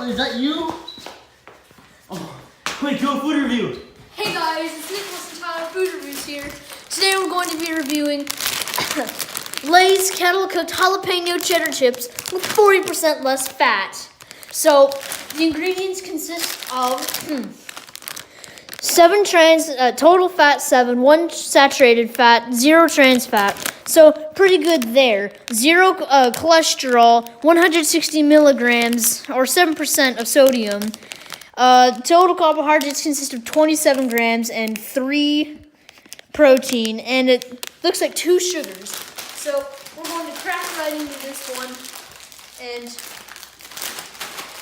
is that you? Oh, quick, do a food review. Hey guys, it's Nicholas and Tyler Food Reviews here. Today we're going to be reviewing Lay's kettle cooked jalapeno cheddar chips with 40% less fat. So the ingredients consist of 7 total fat 7, 1 saturated fat, 0 trans fat. So pretty good there. 0 cholesterol, 160 milligrams or 7% of sodium. Total carbohydrates consist of 27 grams and 3 protein, and it looks like 2 sugars. So we're going to crack right into this one and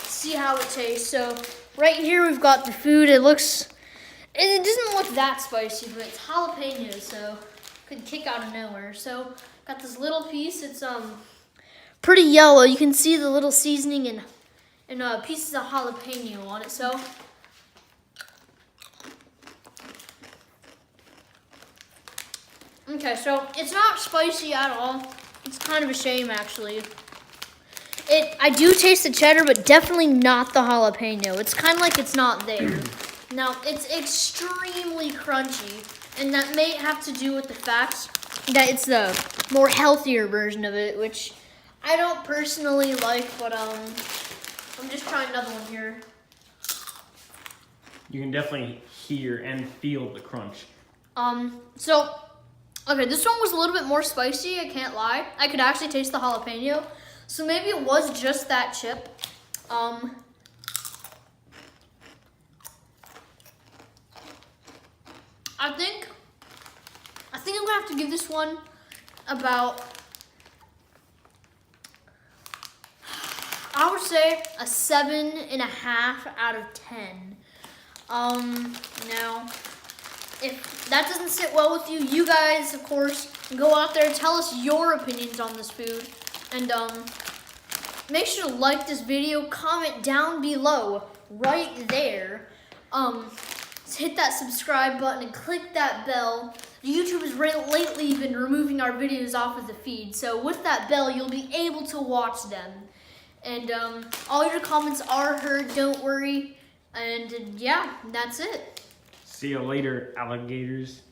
see how it tastes. So right here we've got the food. It doesn't look that spicy, but it's jalapeno, so it could kick out of nowhere. So got this little piece. It's pretty yellow. You can see the little seasoning and pieces of jalapeno on it. So okay, so it's not spicy at all. It's kind of a shame, actually. I do taste the cheddar, but definitely not the jalapeno. It's kind of like it's not there. Now, it's extremely crunchy, and that may have to do with the fact that it's the more healthier version of it, which I don't personally like, but I'm just trying another one here. You can definitely hear and feel the crunch. So, okay, this one was a little bit more spicy, I can't lie. I could actually taste the jalapeno. So maybe it was just that chip. I think I'm gonna have to give this one about, I would say a 7.5 out of 10. Now, if that doesn't sit well with you, you guys, of course, go out there and tell us your opinions on this food. And make sure to like this video, comment down below, right there. Hit that subscribe button and click that bell. YouTube has lately been removing our videos off of the feed, so with that bell, you'll be able to watch them. And all your comments are heard, don't worry. And yeah, that's it. See you later, alligators.